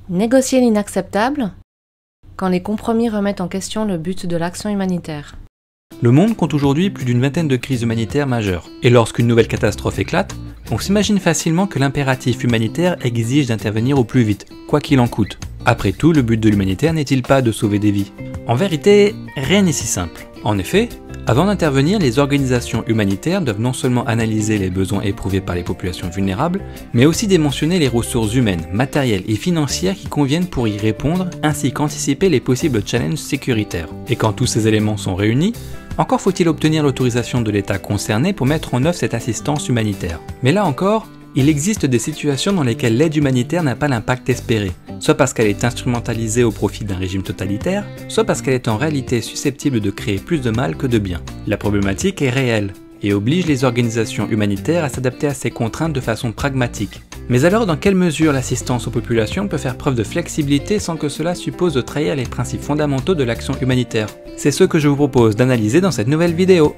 Négocier l'inacceptable quand les compromis remettent en question le but de l'action humanitaire. Le monde compte aujourd'hui plus d'une vingtaine de crises humanitaires majeures. Et lorsqu'une nouvelle catastrophe éclate, on s'imagine facilement que l'impératif humanitaire exige d'intervenir au plus vite, quoi qu'il en coûte. Après tout, le but de l'humanitaire n'est-il pas de sauver des vies? En vérité, rien n'est si simple. En effet, avant d'intervenir, les organisations humanitaires doivent non seulement analyser les besoins éprouvés par les populations vulnérables, mais aussi dimensionner les ressources humaines, matérielles et financières qui conviennent pour y répondre, ainsi qu'anticiper les possibles challenges sécuritaires. Et quand tous ces éléments sont réunis, encore faut-il obtenir l'autorisation de l'État concerné pour mettre en œuvre cette assistance humanitaire. Mais là encore, il existe des situations dans lesquelles l'aide humanitaire n'a pas l'impact espéré, soit parce qu'elle est instrumentalisée au profit d'un régime totalitaire, soit parce qu'elle est en réalité susceptible de créer plus de mal que de bien. La problématique est réelle et oblige les organisations humanitaires à s'adapter à ces contraintes de façon pragmatique. Mais alors, dans quelle mesure l'assistance aux populations peut faire preuve de flexibilité sans que cela suppose de trahir les principes fondamentaux de l'action humanitaire? C'est ce que je vous propose d'analyser dans cette nouvelle vidéo.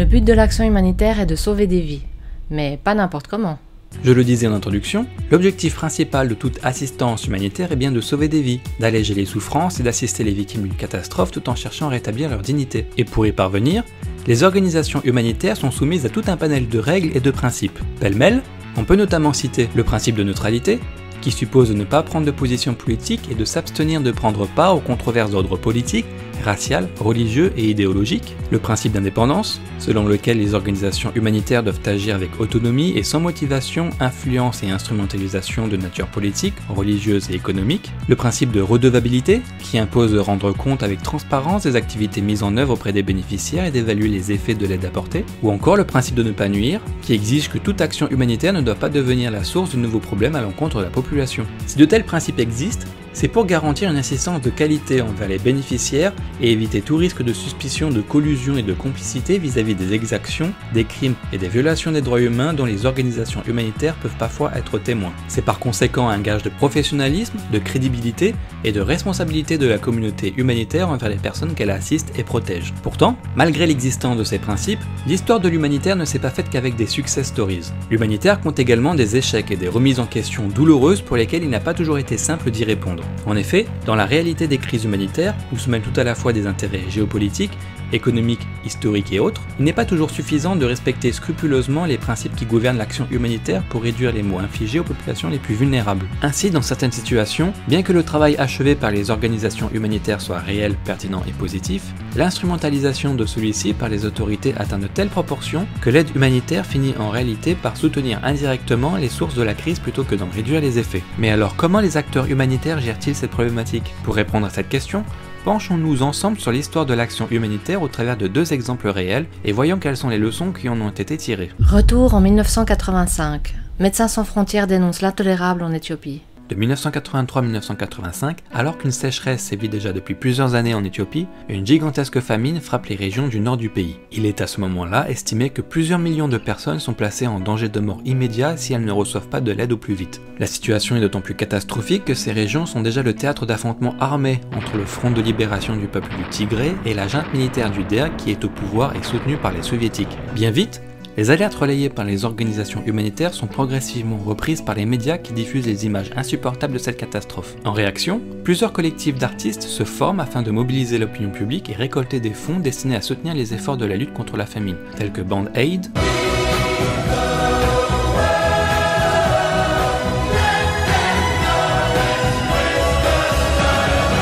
Le but de l'action humanitaire est de sauver des vies, mais pas n'importe comment. Je le disais en introduction, l'objectif principal de toute assistance humanitaire est bien de sauver des vies, d'alléger les souffrances et d'assister les victimes d'une catastrophe tout en cherchant à rétablir leur dignité. Et pour y parvenir, les organisations humanitaires sont soumises à tout un panel de règles et de principes. Pêle-mêle, on peut notamment citer le principe de neutralité, qui suppose de ne pas prendre de position politique et de s'abstenir de prendre part aux controverses d'ordre politique, racial, religieux et idéologique, le principe d'indépendance, selon lequel les organisations humanitaires doivent agir avec autonomie et sans motivation, influence et instrumentalisation de nature politique, religieuse et économique, le principe de redevabilité, qui impose de rendre compte avec transparence des activités mises en œuvre auprès des bénéficiaires et d'évaluer les effets de l'aide apportée, ou encore le principe de ne pas nuire, qui exige que toute action humanitaire ne doit pas devenir la source de nouveaux problèmes à l'encontre de la population. Si de tels principes existent, c'est pour garantir une assistance de qualité envers les bénéficiaires et éviter tout risque de suspicion de collusion et de complicité vis-à-vis des exactions, des crimes et des violations des droits humains dont les organisations humanitaires peuvent parfois être témoins. C'est par conséquent un gage de professionnalisme, de crédibilité et de responsabilité de la communauté humanitaire envers les personnes qu'elle assiste et protège. Pourtant, malgré l'existence de ces principes, l'histoire de l'humanitaire ne s'est pas faite qu'avec des success stories. L'humanitaire compte également des échecs et des remises en question douloureuses pour lesquelles il n'a pas toujours été simple d'y répondre. En effet, dans la réalité des crises humanitaires, où se mêlent tout à la fois des intérêts géopolitiques, économiques, historiques et autres, il n'est pas toujours suffisant de respecter scrupuleusement les principes qui gouvernent l'action humanitaire pour réduire les maux infligés aux populations les plus vulnérables. Ainsi, dans certaines situations, bien que le travail achevé par les organisations humanitaires soit réel, pertinent et positif, l'instrumentalisation de celui-ci par les autorités atteint de telles proportions que l'aide humanitaire finit en réalité par soutenir indirectement les sources de la crise plutôt que d'en réduire les effets. Mais alors, comment les acteurs humanitaires gèrent-ils cette problématique? Pour répondre à cette question, penchons-nous ensemble sur l'histoire de l'action humanitaire au travers de deux exemples réels et voyons quelles sont les leçons qui en ont été tirées. Retour en 1985. Médecins sans frontières dénonce l'intolérable en Éthiopie. De 1983 à 1985, alors qu'une sécheresse sévit déjà depuis plusieurs années en Éthiopie, une gigantesque famine frappe les régions du nord du pays. Il est à ce moment-là estimé que plusieurs millions de personnes sont placées en danger de mort immédiat si elles ne reçoivent pas de l'aide au plus vite. La situation est d'autant plus catastrophique que ces régions sont déjà le théâtre d'affrontements armés entre le Front de libération du peuple du Tigré et la junte militaire du DER qui est au pouvoir et soutenue par les soviétiques. Bien vite, les alertes relayées par les organisations humanitaires sont progressivement reprises par les médias qui diffusent les images insupportables de cette catastrophe. En réaction, plusieurs collectifs d'artistes se forment afin de mobiliser l'opinion publique et récolter des fonds destinés à soutenir les efforts de la lutte contre la famine, tels que Band Aid,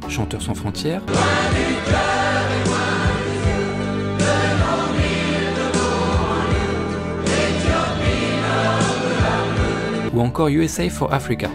Chanteurs sans frontières, ou encore USA for Africa.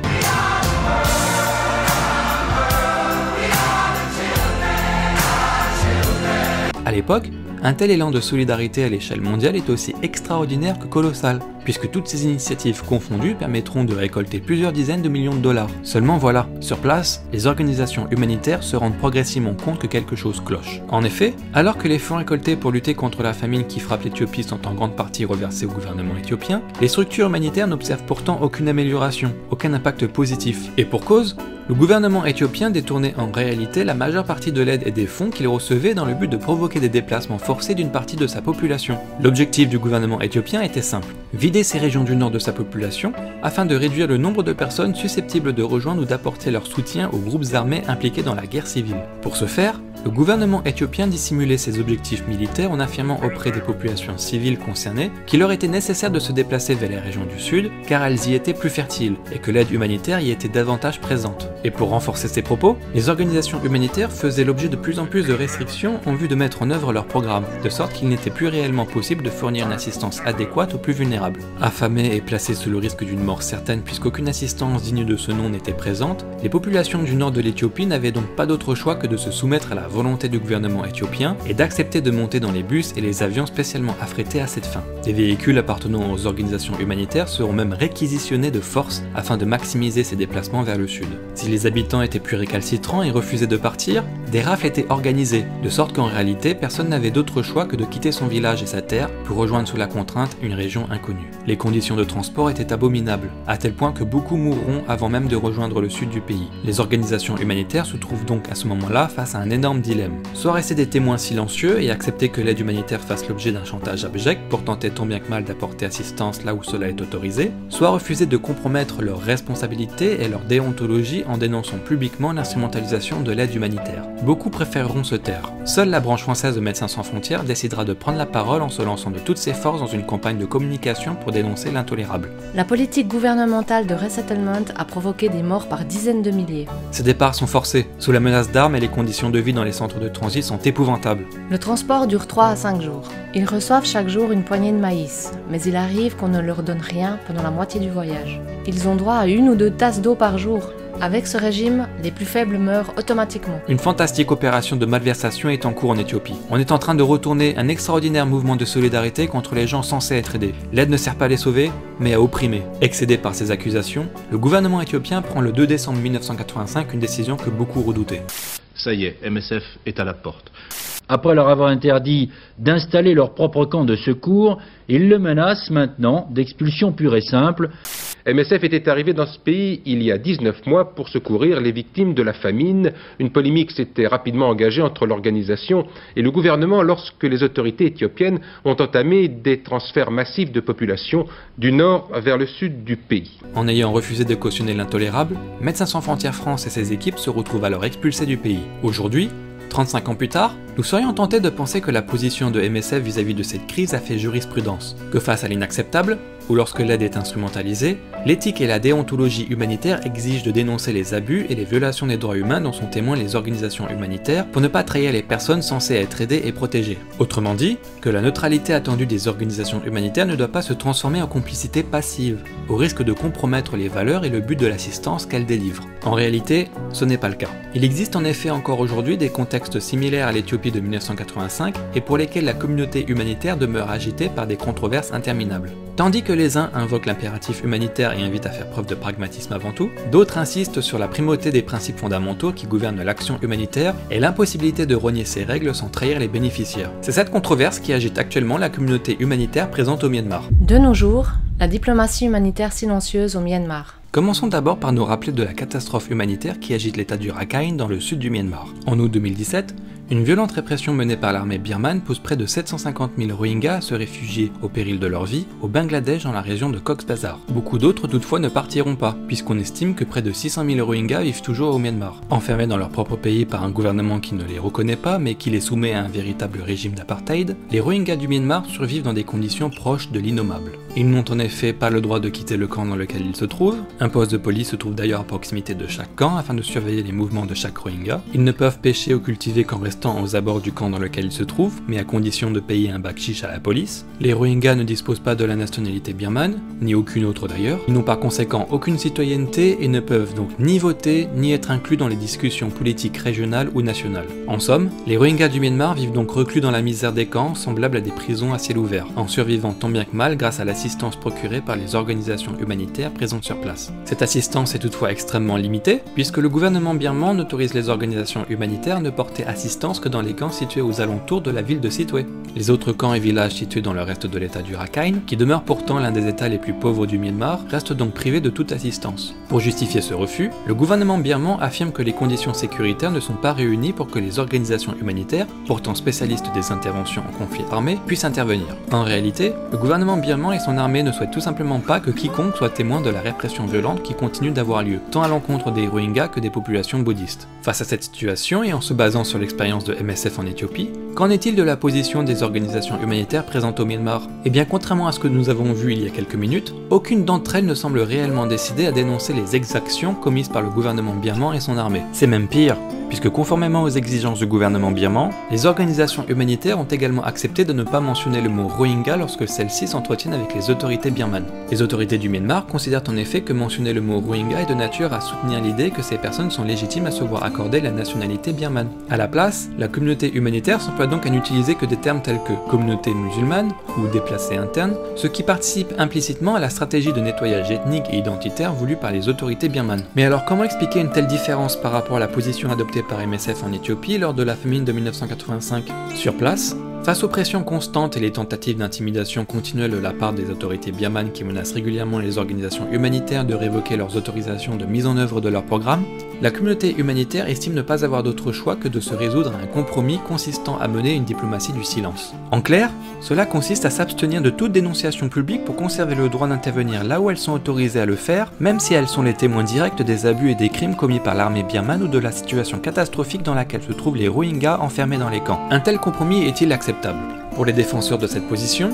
À l'époque, un tel élan de solidarité à l'échelle mondiale est aussi extraordinaire que colossal. puisque toutes ces initiatives confondues permettront de récolter plusieurs dizaines de millions de dollars. Seulement voilà, sur place, les organisations humanitaires se rendent progressivement compte que quelque chose cloche. En effet, alors que les fonds récoltés pour lutter contre la famine qui frappe l'Éthiopie sont en grande partie reversés au gouvernement éthiopien, les structures humanitaires n'observent pourtant aucune amélioration, aucun impact positif. Et pour cause, le gouvernement éthiopien détournait en réalité la majeure partie de l'aide et des fonds qu'il recevait dans le but de provoquer des déplacements forcés d'une partie de sa population. L'objectif du gouvernement éthiopien était simple, vider ces régions du nord de sa population afin de réduire le nombre de personnes susceptibles de rejoindre ou d'apporter leur soutien aux groupes armés impliqués dans la guerre civile. Pour ce faire, le gouvernement éthiopien dissimulait ses objectifs militaires en affirmant auprès des populations civiles concernées qu'il leur était nécessaire de se déplacer vers les régions du sud car elles y étaient plus fertiles et que l'aide humanitaire y était davantage présente. Et pour renforcer ces propos, les organisations humanitaires faisaient l'objet de plus en plus de restrictions en vue de mettre en œuvre leur programme, de sorte qu'il n'était plus réellement possible de fournir une assistance adéquate aux plus vulnérables. Affamés et placés sous le risque d'une mort certaine puisqu'aucune assistance digne de ce nom n'était présente, les populations du nord de l'Éthiopie n'avaient donc pas d'autre choix que de se soumettre à la volonté du gouvernement éthiopien et d'accepter de monter dans les bus et les avions spécialement affrétés à cette fin. Des véhicules appartenant aux organisations humanitaires seront même réquisitionnés de force afin de maximiser ces déplacements vers le sud. Si les habitants étaient plus récalcitrants et refusaient de partir, des rafles étaient organisées, de sorte qu'en réalité personne n'avait d'autre choix que de quitter son village et sa terre pour rejoindre sous la contrainte une région inconnue. Les conditions de transport étaient abominables, à tel point que beaucoup mourront avant même de rejoindre le sud du pays. Les organisations humanitaires se trouvent donc à ce moment-là face à un énorme dilemme. Soit rester des témoins silencieux et accepter que l'aide humanitaire fasse l'objet d'un chantage abject pour tenter tant bien que mal d'apporter assistance là où cela est autorisé, soit refuser de compromettre leurs responsabilités et leur déontologie en dénonçant publiquement l'instrumentalisation de l'aide humanitaire. Beaucoup préféreront se taire. Seule la branche française de Médecins sans frontières décidera de prendre la parole en se lançant de toutes ses forces dans une campagne de communication pour dénoncer l'intolérable. La politique gouvernementale de resettlement a provoqué des morts par dizaines de milliers. Ces départs sont forcés, sous la menace d'armes et les conditions de vie dans les centres de transit sont épouvantables. Le transport dure 3 à 5 jours. Ils reçoivent chaque jour une poignée de maïs, mais il arrive qu'on ne leur donne rien pendant la moitié du voyage. Ils ont droit à 1 ou 2 tasses d'eau par jour. Avec ce régime, les plus faibles meurent automatiquement. Une fantastique opération de malversation est en cours en Éthiopie. On est en train de retourner un extraordinaire mouvement de solidarité contre les gens censés être aidés. L'aide ne sert pas à les sauver, mais à opprimer. Excédé par ces accusations, le gouvernement éthiopien prend le 2 décembre 1985 une décision que beaucoup redoutaient. Ça y est, MSF est à la porte. Après leur avoir interdit d'installer leur propre camp de secours, ils le menacent maintenant d'expulsion pure et simple. MSF était arrivé dans ce pays il y a 19 mois pour secourir les victimes de la famine. Une polémique s'était rapidement engagée entre l'organisation et le gouvernement lorsque les autorités éthiopiennes ont entamé des transferts massifs de population du nord vers le sud du pays. En ayant refusé de cautionner l'intolérable, Médecins sans frontières France et ses équipes se retrouvent alors expulsés du pays. Aujourd'hui, 35 ans plus tard, nous serions tentés de penser que la position de MSF vis-à-vis de cette crise a fait jurisprudence, que face à l'inacceptable, ou lorsque l'aide est instrumentalisée, l'éthique et la déontologie humanitaire exigent de dénoncer les abus et les violations des droits humains dont sont témoins les organisations humanitaires pour ne pas trahir les personnes censées être aidées et protégées. Autrement dit, que la neutralité attendue des organisations humanitaires ne doit pas se transformer en complicité passive, au risque de compromettre les valeurs et le but de l'assistance qu'elles délivrent. En réalité, ce n'est pas le cas. Il existe en effet encore aujourd'hui des contextes similaires à l'Éthiopie de 1985 et pour lesquels la communauté humanitaire demeure agitée par des controverses interminables. Tandis que les uns invoquent l'impératif humanitaire et invitent à faire preuve de pragmatisme avant tout, d'autres insistent sur la primauté des principes fondamentaux qui gouvernent l'action humanitaire et l'impossibilité de renier ces règles sans trahir les bénéficiaires. C'est cette controverse qui agite actuellement la communauté humanitaire présente au Myanmar. De nos jours, la diplomatie humanitaire silencieuse au Myanmar. Commençons d'abord par nous rappeler de la catastrophe humanitaire qui agite l'état du Rakhine dans le sud du Myanmar. En août 2017, une violente répression menée par l'armée birmane pousse près de 750 000 Rohingyas à se réfugier, au péril de leur vie, au Bangladesh dans la région de Cox's Bazar. Beaucoup d'autres toutefois ne partiront pas, puisqu'on estime que près de 600 000 Rohingyas vivent toujours au Myanmar. Enfermés dans leur propre pays par un gouvernement qui ne les reconnaît pas, mais qui les soumet à un véritable régime d'apartheid, les Rohingyas du Myanmar survivent dans des conditions proches de l'innommable. Ils n'ont en effet pas le droit de quitter le camp dans lequel ils se trouvent, un poste de police se trouve d'ailleurs à proximité de chaque camp afin de surveiller les mouvements de chaque Rohingya, ils ne peuvent pêcher ou cultiver qu'en restant résistants aux abords du camp dans lequel ils se trouvent, mais à condition de payer un bakchich à la police. Les Rohingyas ne disposent pas de la nationalité birmane, ni aucune autre d'ailleurs. Ils n'ont par conséquent aucune citoyenneté et ne peuvent donc ni voter, ni être inclus dans les discussions politiques régionales ou nationales. En somme, les Rohingyas du Myanmar vivent donc reclus dans la misère des camps, semblables à des prisons à ciel ouvert, en survivant tant bien que mal grâce à l'assistance procurée par les organisations humanitaires présentes sur place. Cette assistance est toutefois extrêmement limitée, puisque le gouvernement birman n'autorise les organisations humanitaires à ne porter assistance que dans les camps situés aux alentours de la ville de Sittwe. Les autres camps et villages situés dans le reste de l'état du Rakhine, qui demeure pourtant l'un des états les plus pauvres du Myanmar, restent donc privés de toute assistance. Pour justifier ce refus, le gouvernement birman affirme que les conditions sécuritaires ne sont pas réunies pour que les organisations humanitaires, pourtant spécialistes des interventions en conflit armé, puissent intervenir. En réalité, le gouvernement birman et son armée ne souhaitent tout simplement pas que quiconque soit témoin de la répression violente qui continue d'avoir lieu, tant à l'encontre des Rohingyas que des populations bouddhistes. Face à cette situation et en se basant sur l'expérience de MSF en Éthiopie, qu'en est-il de la position des organisations humanitaires présentes au Myanmar? Eh bien, contrairement à ce que nous avons vu il y a quelques minutes, aucune d'entre elles ne semble réellement décidée à dénoncer les exactions commises par le gouvernement birman et son armée. C'est même pire, puisque conformément aux exigences du gouvernement birman, les organisations humanitaires ont également accepté de ne pas mentionner le mot Rohingya lorsque celles-ci s'entretiennent avec les autorités birmanes. Les autorités du Myanmar considèrent en effet que mentionner le mot Rohingya est de nature à soutenir l'idée que ces personnes sont légitimes à se voir accorder la nationalité birmane. À la place, la communauté humanitaire s'emploie donc à n'utiliser que des termes tels que communauté musulmane ou déplacés internes, ce qui participe implicitement à la stratégie de nettoyage ethnique et identitaire voulue par les autorités birmanes. Mais alors comment expliquer une telle différence par rapport à la position adoptée par MSF en Éthiopie lors de la famine de 1985? Sur place, face aux pressions constantes et les tentatives d'intimidation continuelles de la part des autorités birmanes qui menacent régulièrement les organisations humanitaires de révoquer leurs autorisations de mise en œuvre de leur programme, la communauté humanitaire estime ne pas avoir d'autre choix que de se résoudre à un compromis consistant à mener une diplomatie du silence. En clair, cela consiste à s'abstenir de toute dénonciation publique pour conserver le droit d'intervenir là où elles sont autorisées à le faire, même si elles sont les témoins directs des abus et des crimes commis par l'armée birmane ou de la situation catastrophique dans laquelle se trouvent les Rohingyas enfermés dans les camps. Un tel compromis est-il acceptable? Pour les défenseurs de cette position,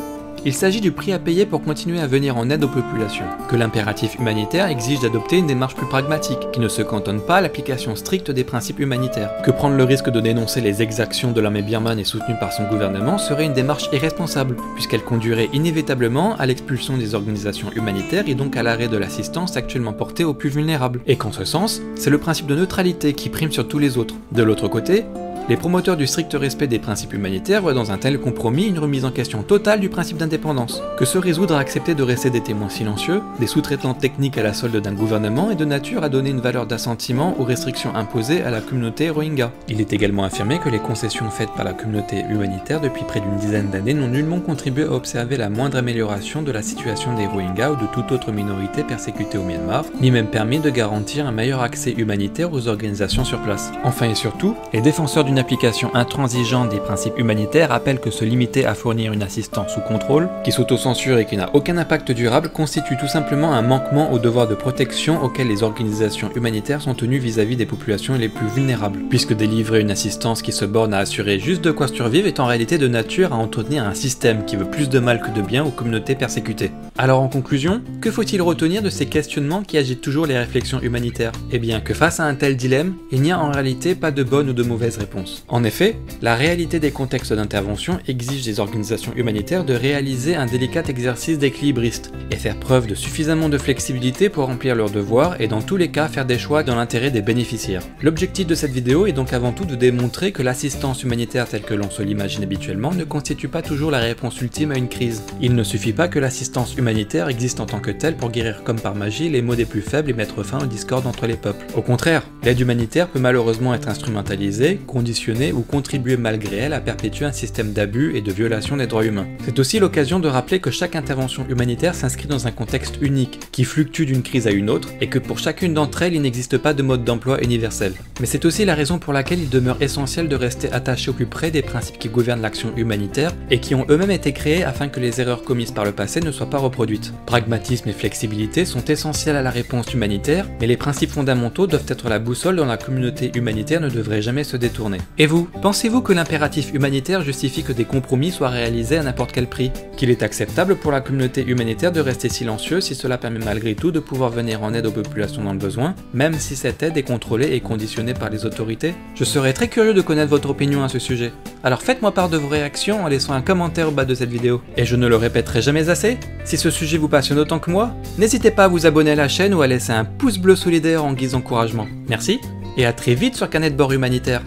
il s'agit du prix à payer pour continuer à venir en aide aux populations, que l'impératif humanitaire exige d'adopter une démarche plus pragmatique, qui ne se cantonne pas à l'application stricte des principes humanitaires, que prendre le risque de dénoncer les exactions de l'armée birmane et soutenue par son gouvernement serait une démarche irresponsable, puisqu'elle conduirait inévitablement à l'expulsion des organisations humanitaires et donc à l'arrêt de l'assistance actuellement portée aux plus vulnérables, et qu'en ce sens, c'est le principe de neutralité qui prime sur tous les autres. De l'autre côté, les promoteurs du strict respect des principes humanitaires voient dans un tel compromis une remise en question totale du principe d'indépendance, que se résoudre à accepter de rester des témoins silencieux, des sous-traitants techniques à la solde d'un gouvernement est de nature à donner une valeur d'assentiment aux restrictions imposées à la communauté Rohingya. Il est également affirmé que les concessions faites par la communauté humanitaire depuis près d'une dizaine d'années n'ont nullement contribué à observer la moindre amélioration de la situation des Rohingyas ou de toute autre minorité persécutée au Myanmar, ni même permis de garantir un meilleur accès humanitaire aux organisations sur place. Enfin et surtout, les défenseurs d'une application intransigeante des principes humanitaires rappelle que se limiter à fournir une assistance sous contrôle, qui s'auto-censure et qui n'a aucun impact durable, constitue tout simplement un manquement au devoir de protection auquel les organisations humanitaires sont tenues vis-à-vis des populations les plus vulnérables, puisque délivrer une assistance qui se borne à assurer juste de quoi survivre est en réalité de nature à entretenir un système qui veut plus de mal que de bien aux communautés persécutées. Alors en conclusion, que faut-il retenir de ces questionnements qui agitent toujours les réflexions humanitaires? Eh bien que face à un tel dilemme, il n'y a en réalité pas de bonne ou de mauvaise réponse. En effet, la réalité des contextes d'intervention exige des organisations humanitaires de réaliser un délicat exercice d'équilibriste et faire preuve de suffisamment de flexibilité pour remplir leurs devoirs et dans tous les cas faire des choix dans l'intérêt des bénéficiaires. L'objectif de cette vidéo est donc avant tout de démontrer que l'assistance humanitaire telle que l'on se l'imagine habituellement ne constitue pas toujours la réponse ultime à une crise. Il ne suffit pas que l'assistance humanitaire existe en tant que telle pour guérir comme par magie les maux des plus faibles et mettre fin aux discordes entre les peuples. Au contraire, l'aide humanitaire peut malheureusement être instrumentalisée, conditionnée ou contribuer malgré elle à perpétuer un système d'abus et de violation des droits humains. C'est aussi l'occasion de rappeler que chaque intervention humanitaire s'inscrit dans un contexte unique, qui fluctue d'une crise à une autre, et que pour chacune d'entre elles il n'existe pas de mode d'emploi universel. Mais c'est aussi la raison pour laquelle il demeure essentiel de rester attaché au plus près des principes qui gouvernent l'action humanitaire et qui ont eux-mêmes été créés afin que les erreurs commises par le passé ne soient pas reproduites. Pragmatisme et flexibilité sont essentiels à la réponse humanitaire, mais les principes fondamentaux doivent être la boussole dont la communauté humanitaire ne devrait jamais se détourner. Et vous, pensez-vous que l'impératif humanitaire justifie que des compromis soient réalisés à n'importe quel prix? Qu'il est acceptable pour la communauté humanitaire de rester silencieux si cela permet malgré tout de pouvoir venir en aide aux populations dans le besoin, même si cette aide est contrôlée et conditionnée par les autorités? Je serais très curieux de connaître votre opinion à ce sujet. Alors faites-moi part de vos réactions en laissant un commentaire au bas de cette vidéo. Et je ne le répéterai jamais assez, si ce sujet vous passionne autant que moi, n'hésitez pas à vous abonner à la chaîne ou à laisser un pouce bleu solidaire en guise d'encouragement. Merci, et à très vite sur Canet de bord humanitaire.